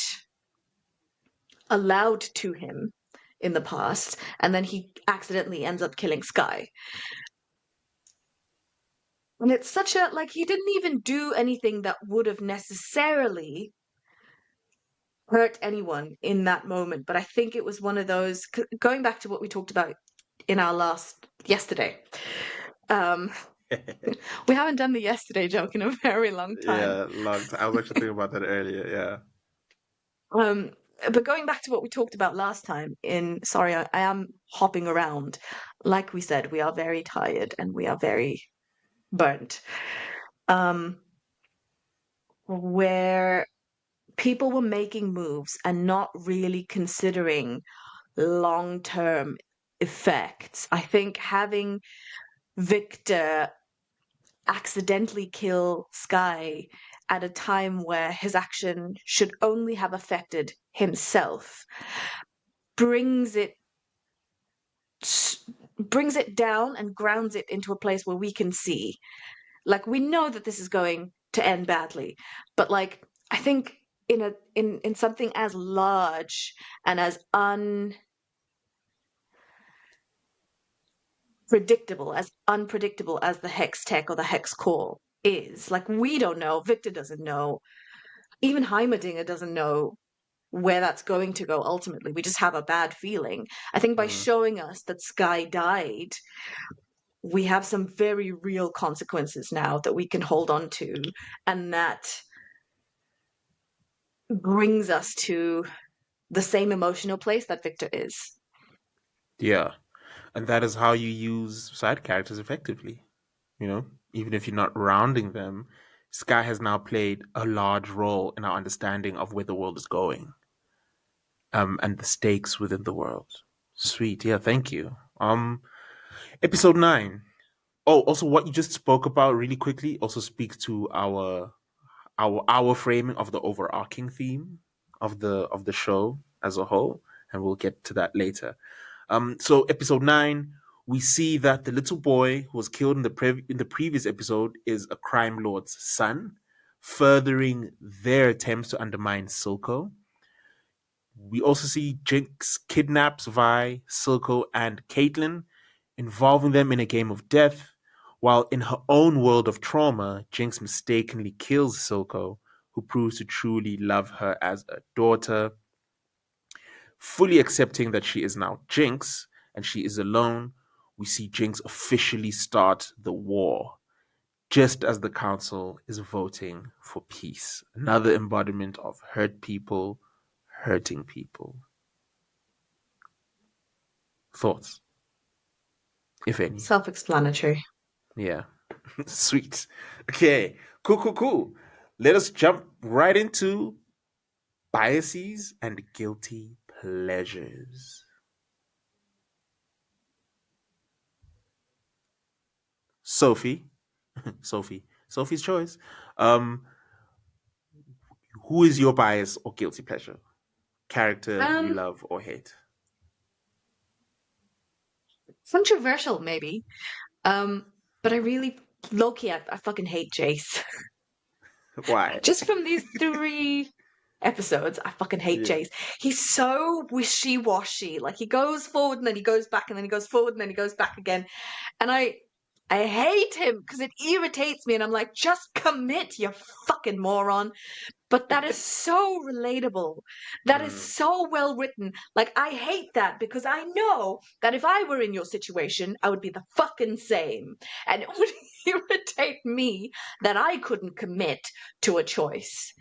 allowed to him in the past, and then he accidentally ends up killing Sky. And it's such a like he didn't even do anything that would have necessarily hurt anyone in that moment, but I think it was one of those going back to what we talked about in our last yesterday. Um, we haven't done the yesterday joke in a very long time. Yeah, long time. I was actually thinking about that earlier. Yeah. Um, but going back to what we talked about last time, sorry, I am hopping around. Like we said, we are very tired and we are very burnt. Um, where people were making moves and not really considering long-term effects. I think having Victor accidentally kill Sky at a time where his action should only have affected himself brings it brings it down and grounds it into a place where we can see. Like we know that this is going to end badly, but like I think in something as large and as unpredictable as the hex tech or the hex core is, like we don't know, Victor doesn't know, even Heimerdinger doesn't know where that's going to go ultimately. We just have a bad feeling. I think by Mm, showing us that Sky died, we have some very real consequences now that we can hold on to, and that brings us to the same emotional place that Victor is. yeah. And that is how you use side characters effectively. Even if you're not rounding them, Sky has now played a large role in our understanding of where the world is going, and the stakes within the world. Sweet, yeah, thank you. Episode 9. Oh, also what you just spoke about really quickly also speaks to our framing of the overarching theme of the show as a whole, and we'll get to that later. So episode 9, We see that the little boy who was killed in in the previous episode is a crime lord's son, furthering their attempts to undermine Silco. We also see Jinx kidnaps Vi, Silco, and Caitlyn, involving them in a game of death, while in her own world of trauma, Jinx mistakenly kills Silco, who proves to truly love her as a daughter. Fully accepting that she is now Jinx and she is alone, we see Jinx officially start the war, just as the council is voting for peace. Another embodiment of hurt people hurting people. Thoughts, if any? Self-explanatory. Yeah. Sweet. Okay. Cool, cool, cool. Let us jump right into biases and guilty pleasures. Sophie. Sophie's choice. Um, who is your bias or guilty pleasure? Character you Um, love or hate? Controversial maybe. But I really low-key, I fucking hate Jace. Why? Just from these three episodes, I fucking hate Yeah. Jace. He's so wishy-washy. Like he goes forward and then he goes back and then he goes forward and then he goes back again. And I hate him because it irritates me and I'm like, just commit, you fucking moron. But that is so relatable. That is Mm, so well written. Like, I hate that because I know that if I were in your situation, I would be the fucking same. And it would irritate me that I couldn't commit to a choice.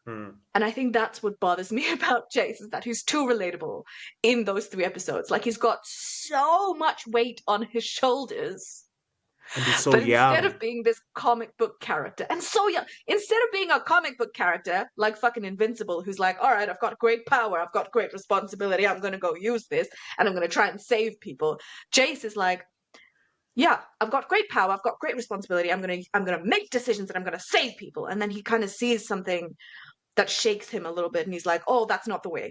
mm. And I think that's what bothers me about Jace is that he's too relatable in those three episodes. Like, he's got so much weight on his shoulders, And he's so but instead of young. being this comic book character, and so yeah, instead of being a comic book character like fucking Invincible, who's like, all right, I've got great power, I've got great responsibility, I'm gonna go use this, and I'm gonna try and save people. Jace is like, yeah, I've got great power, I've got great responsibility, I'm gonna make decisions and I'm gonna save people. And then he kind of sees something that shakes him a little bit, and he's like, oh, that's not the way.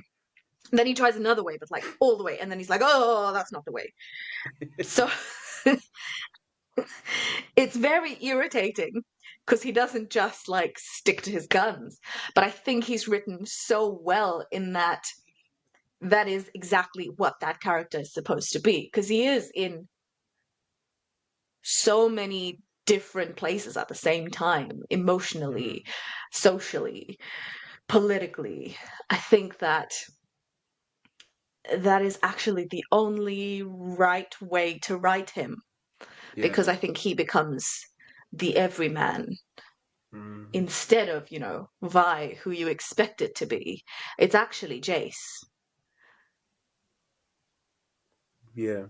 And then he tries another way, but like all the way, and then he's like, oh, that's not the way. So it's very irritating because he doesn't just like stick to his guns, but I think he's written so well in that that is exactly what that character is supposed to be because he is in so many different places at the same time, Mm, emotionally, socially, politically. I think that that is actually the only right way to write him yeah. because I think he becomes the everyman Mm, instead of, Vi, who you expect it to be. It's actually Jace. yeah.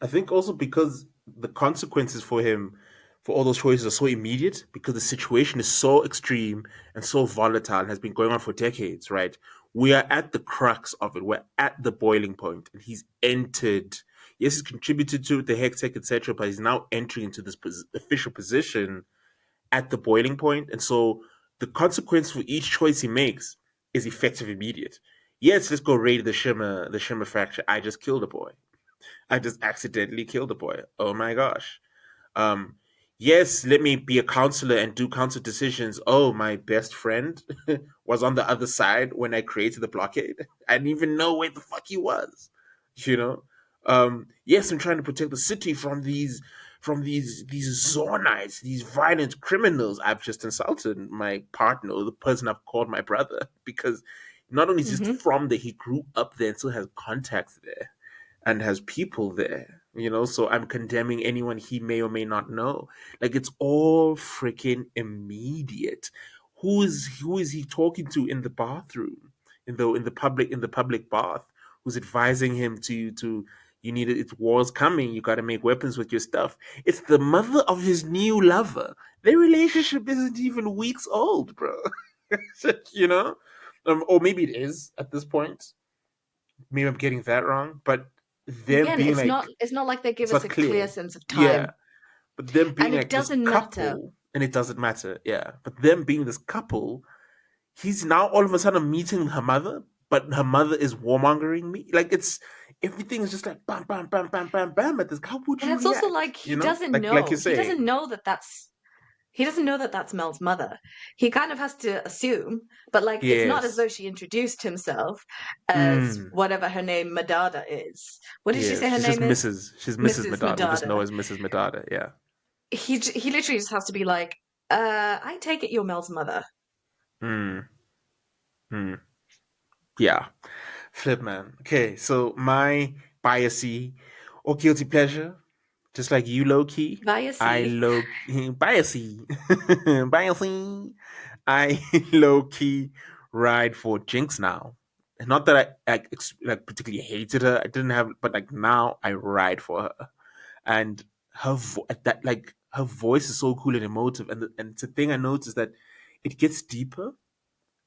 I think also because the consequences for him for all those choices are so immediate because the situation is so extreme and so volatile and has been going on for decades, right? We are at the crux of it. We're at the boiling point, and he's entered. Yes, he's contributed to the hectic, etc., but he's now entering into this official position at the boiling point, and so the consequence for each choice he makes is effective immediate. Yes, let's go raid the Shimmer faction. I just killed a boy. I just accidentally killed a boy. Oh my gosh. Um, yes, let me be a counselor and do counsel decisions. Oh, my best friend was on the other side when I created the blockade. I didn't even know where the fuck he was. You know? Yes, I'm trying to protect the city from these Zornites, these violent criminals. I've just insulted my partner or the person I've called my brother because not only is he Mm-hmm. from there, he grew up there and still has contacts there and has people there, so I'm condemning anyone he may or may not know. Like it's all freaking immediate. Who is he talking to in the bathroom, in the public bath, who's advising him to you need it's war's coming, you got to make weapons with your stuff. It's the mother of his new lover. Their relationship isn't even weeks old, bro. you know or maybe it is at this point. Maybe I'm getting that wrong, but them Again, being it's not like, it's not like they give it's us not a clear clear. sense of Yeah. time. But them being And it like this doesn't matter. couple, and it doesn't matter. Yeah. But them being this couple, he's now all of a sudden meeting her mother, but her mother is warmongering me. Like everything is just like bam, bam, bam, bam, bam, bam at this. How would And you it's also react? like You know, like you're he doesn't saying, know that that's Mel's mother. He kind of has to assume, but like it's not as yes, though she introduced himself as mm, whatever her name Madada is. What did she yes. say her She's just name is? Mrs. She's Mrs. Mrs. Madada. We just know Madada. her as Mrs. Madada. Yeah. He literally just has to be like, I take it you're Mel's mother. Mm, mm, yeah. Flip man. Okay, so my biasy or guilty pleasure, just like you, low key. Via I C. low biasy, biasy. I low key ride for Jinx now. Not that like particularly hated her. I didn't have, but like now I ride for her, and that like her voice is so cool and emotive, and it's a thing I noticed that it gets deeper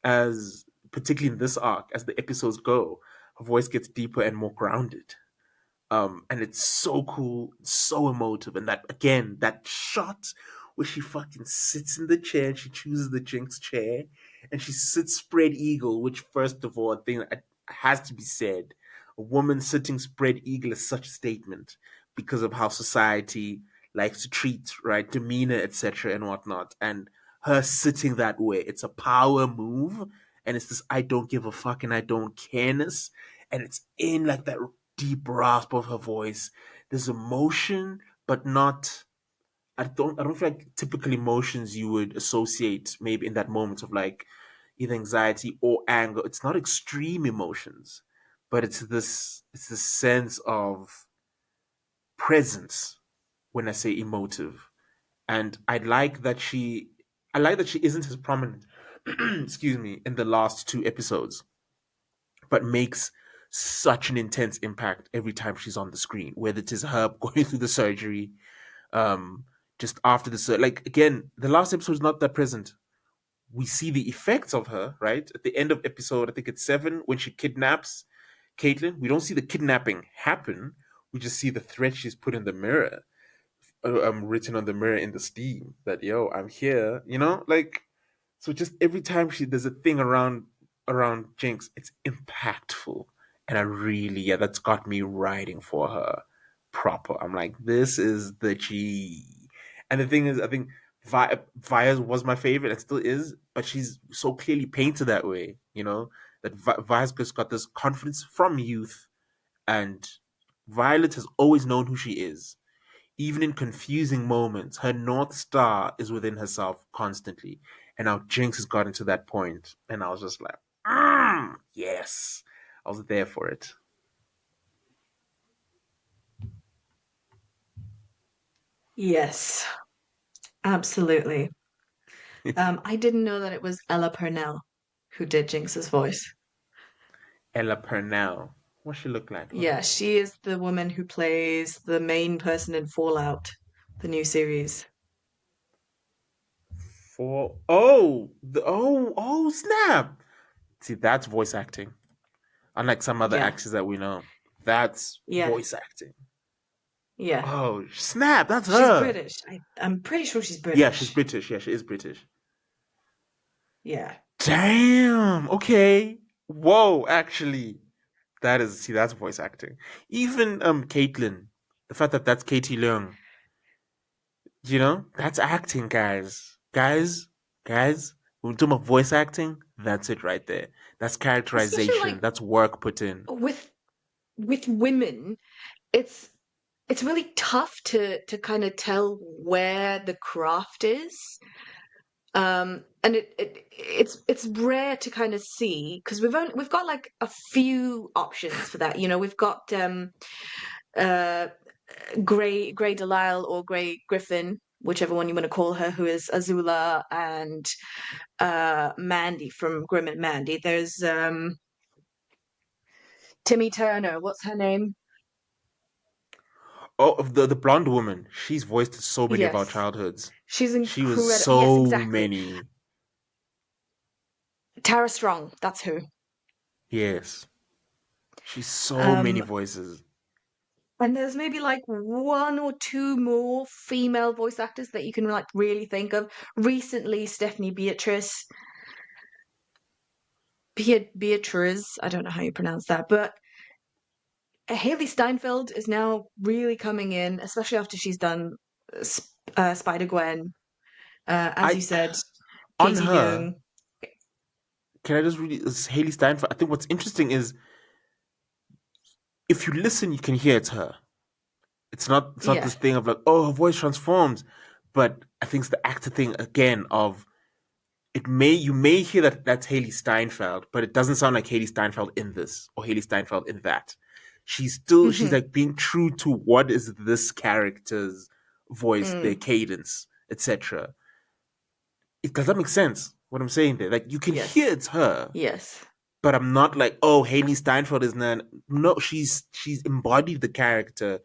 as particularly in this arc as the episodes go. Her voice gets deeper and more grounded, and it's so cool, so emotive. And that again, that shot where she fucking sits in the chair and she chooses the Jinx chair and she sits spread eagle, which first of all, I think has to be said. A woman sitting spread eagle is such a statement because of how society likes to treat, right, demeanor, etc., and whatnot. And her sitting that way, it's a power move, and it's this I don't give a fuck and I don't careness, and it's in like that deep rasp of her voice. There's emotion, but not. I don't feel like typical emotions you would associate maybe in that moment of like either anxiety or anger. It's not extreme emotions, but it's this sense of presence when I say emotive. And I like that she isn't as prominent excuse me, in the last two episodes, but makes such an intense impact every time she's on the screen, whether it is her going through the surgery, um, just after the like again, the last episode is not that present. We see the effects of her, right? At the end of episode, I think it's 7, when she kidnaps Caitlin. We don't see the kidnapping happen. We just see the threat she's put in the mirror, written on the mirror in the steam that, yo, I'm here, like, so just every time there's a thing around Jinx, it's impactful, and I really, yeah, that's got me riding for her proper. I'm like, this is the G. And the thing is, I think Via was my favorite and still is, but she's so clearly painted that way, that Via's just got this confidence from youth, and Violet has always known who she is. Even in confusing moments, her North Star is within herself constantly. And now Jinx has gotten to that point, and I was just like, yes. I was there for it. Yes, absolutely. I didn't know that it was Ella Purnell who did Jinx's voice. Ella Purnell. What she look like, huh? Yeah, she is the woman who plays the main person in Fallout, the new series. For oh snap! See, that's voice acting. Unlike some other Yeah, actors that we know, that's yeah, voice acting. yeah. Oh snap! That's She's her. British. I'm pretty sure she's Yeah, she's British. British. Yeah, she is British. Yeah. Damn. Okay. Whoa. Actually, that's voice acting. Even Caitlyn, the fact that that's Katie Leung, that's acting, guys. Guys. When we talk about voice acting, that's it right there. That's Especially characterization. like That's work put in. with women, it's it's really tough to kind of tell where the craft is. And it's rare to kind of see because we've got like a few options for that. We've got uh Grey Delisle or Grey Griffin, whichever one you want to call her, who is Azula, and Mandy from Grim and Mandy. There's Timmy Turner. What's her name? Oh, of the blonde woman. She's voiced so many of our Yes, childhoods. she's She was incredible. Yes, so exactly. many. Tara Strong. That's who. Yes. She's so many Um, voices. and there's maybe like one or two more female voice actors that you can like really think of. Recently, Stephanie Beatriz. I don't know how you pronounce that, but Haley Steinfeld is now really coming in, especially after she's done Spider Gwen. As I you said, on Katie her. Leung. Can I just read this Haley Steinfeld? I think what's interesting is if you listen, you can hear it's her. It's not Yeah. this thing of like, oh, her voice transforms, but I think it's the actor thing again of it may you may hear that that's Haley Steinfeld, but it doesn't sound like Haley Steinfeld in this or Haley Steinfeld in that. She's Hmm. like being true to what is this character's voice, their Mm. cadence, etc. It does that make sense? What I'm saying there, like you can hear Yes. it's her, Yes. but I'm not like, oh, Haley Steinfeld is not. No, she's embodied the character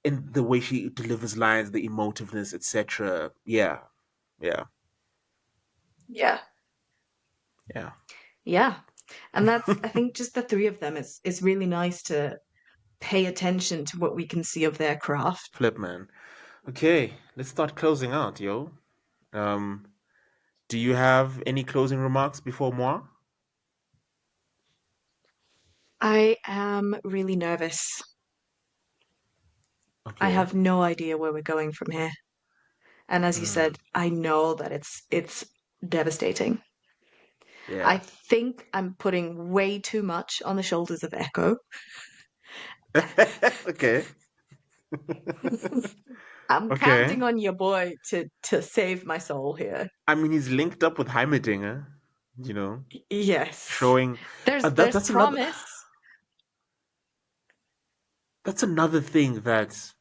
in the way she delivers lines, the emotiveness, etc. Yeah, yeah, Yeah. yeah. Yeah. And that's, I think, just the three of them is really nice to pay attention to what we can see of their craft. Flip man. Okay, let's start closing out, yo. Um, do you have any closing remarks before moi? I am really nervous. I Okay. have no idea where we're going from here. And as you Mm, said, I know that it's devastating. I yeah. think I'm putting way too much on the shoulders of Echo. Okay. I'm Okay. counting on your boy to save my soul here. I mean, he's linked up with Heimerdinger, you know, Yes. showing that There's that's another promise. that's another thing that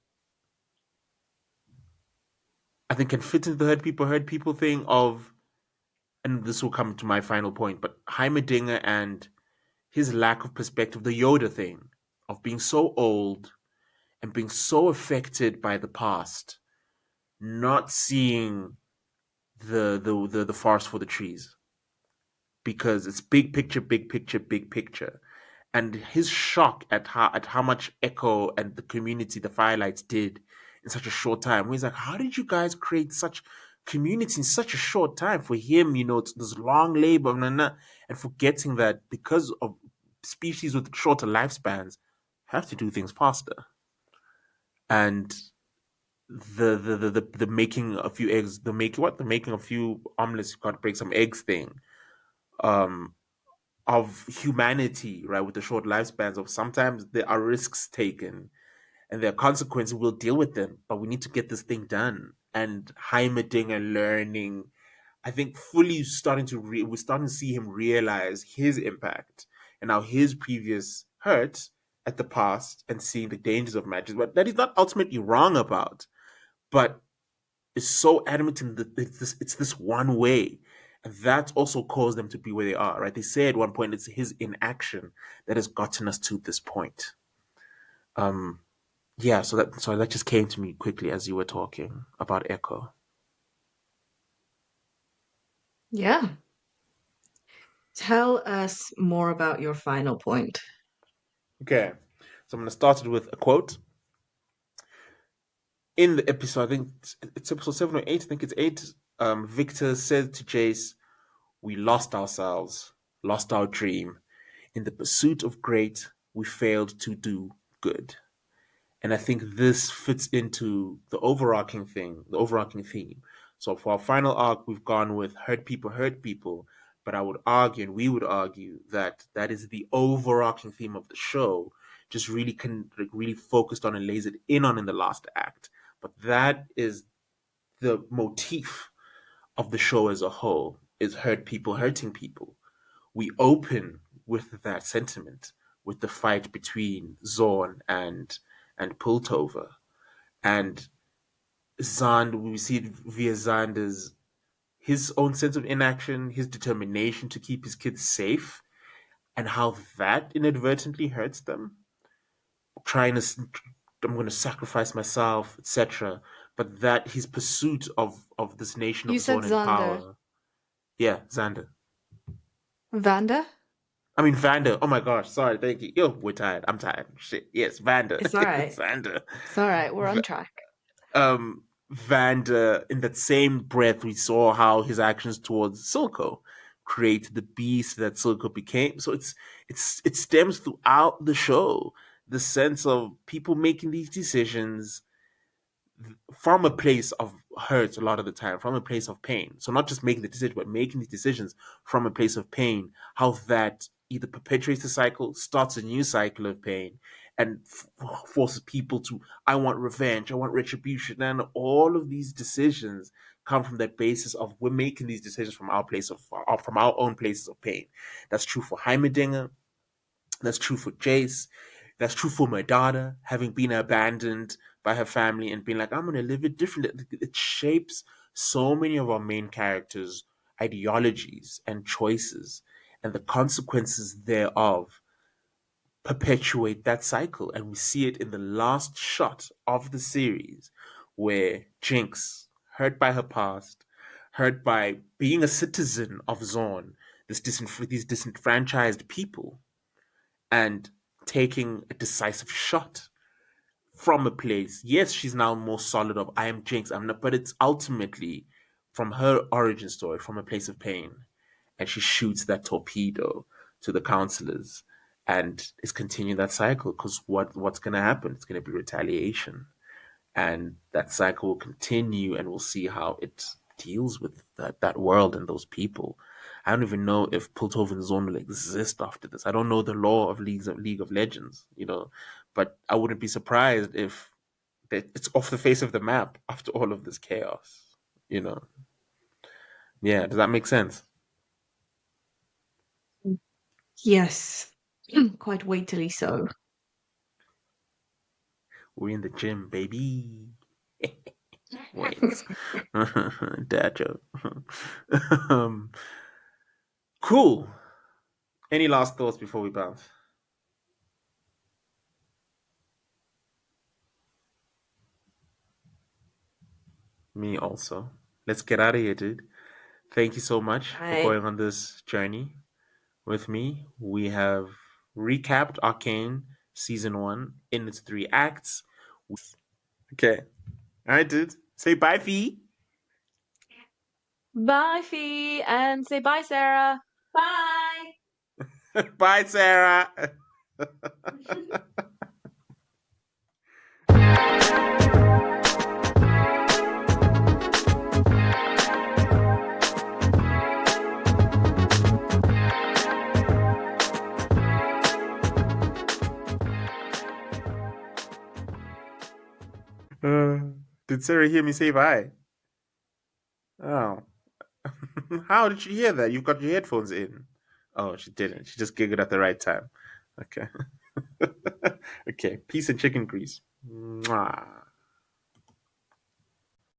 I think can fit into the hurt people thing of, and this will come to my final point, but Heimerdinger and his lack of perspective, the Yoda thing of being so old and being so affected by the past, not seeing the forest for the trees because it's big picture, big picture, big picture. And his shock at how much Echo and the community, the Firelights, did in such a short time. He's like, how did you guys create such community in such a short time? For him, it's this long labor, and forgetting that because of species with shorter lifespans have to do things faster. And the making a few eggs, the making a few omelets, you got to break some eggs thing. Um, of humanity, right? With the short lifespans of sometimes there are risks taken and there are consequences. We'll deal with them, but we need to get this thing done. And Heimerdinger learning, I think, fully starting to we're starting to see him realize his impact and how his previous hurt at the past and seeing the dangers of matches, but that he's not ultimately wrong about, but is so adamant in that it's this one way. And that's also caused them to be where they are, right? They say at one point it's his inaction that has gotten us to this point. Um, yeah, so that just came to me quickly as you were talking about Echo. Yeah. Tell us more about your final point. Okay, so I'm gonna start it with a quote in the episode. I think it's episode 7 or 8. I think it's 8. Victor said to Jace, "We lost ourselves, lost our dream. In the pursuit of great, we failed to do good." And I think this fits into the overarching thing, the overarching theme. So for our final arc, we've gone with hurt people. But I would argue, and we would argue, that that is the overarching theme of the show, just really really focused on and lays it in on in the last act. But that is the motif of the show as a whole: is hurt people hurting people. We open with that sentiment, with the fight between Zorn and Piltover. And Zand, we see it via Zander's his own sense of inaction, his determination to keep his kids safe, and how that inadvertently hurts them. Trying to, I'm going to sacrifice myself, etc. But that his pursuit of this nation You of said Zorn and Xander. power. Yeah, Xander. Vanda? I mean Vander. Oh my gosh, sorry, thank you. Yo, we're tired. I'm tired. Shit. Yes, Vander. It's all right. Xander. It's all right. We're on V- track. Vander, in that same breath, we saw how his actions towards Silco created the beast that Silco became. So it stems throughout the show the sense of people making these decisions from a place of hurt a lot of the time, from a place of pain. So not just making the decision, but making these decisions from a place of pain. How that either perpetuates the cycle, starts a new cycle of pain, and forces people to, I want revenge, I want retribution, and all of these decisions come from that basis of we're making these decisions from our place of from our own places of pain. That's true for Heimerdinger. That's true for Jace. That's true for my daughter, having been abandoned by her family and being like, I'm going to live it differently. It shapes so many of our main characters' ideologies and choices, and the consequences thereof perpetuate that cycle. And we see it in the last shot of the series, where Jinx, hurt by her past, hurt by being a citizen of Zorn, these disenfranchised people, and taking a decisive shot from a place. Yes, she's now more solid of I am Jinx, I'm not, but it's ultimately from her origin story, from a place of pain. And she shoots that torpedo to the counselors and is continuing that cycle because what's gonna happen? It's gonna be retaliation. And that cycle will continue and we'll see how it deals with that world and those people. I don't even know if Piltover Zone will exist after this. I don't know the law of League of Legends, but I wouldn't be surprised if it's off the face of the map after all of this chaos. You know, yeah. Does that make sense? Yes, quite weightily so. We're in the gym, baby. Wait, dad joke. um, cool. Any last thoughts before we bounce? Me also. Let's get out of here, dude. Thank you so much for Right. going on this journey with me. We have recapped Arcane season one in its three acts. Okay. All right, dude. Say bye, Fee. Bye, Fee, and say bye, Sarah. Bye. Bye, Sarah. Uh, did Sarah hear me say bye? Oh. How did she hear that? You've got your headphones in. Oh, she didn't. She just giggled at the right time. Okay. Okay. Peace and chicken grease. Mwah.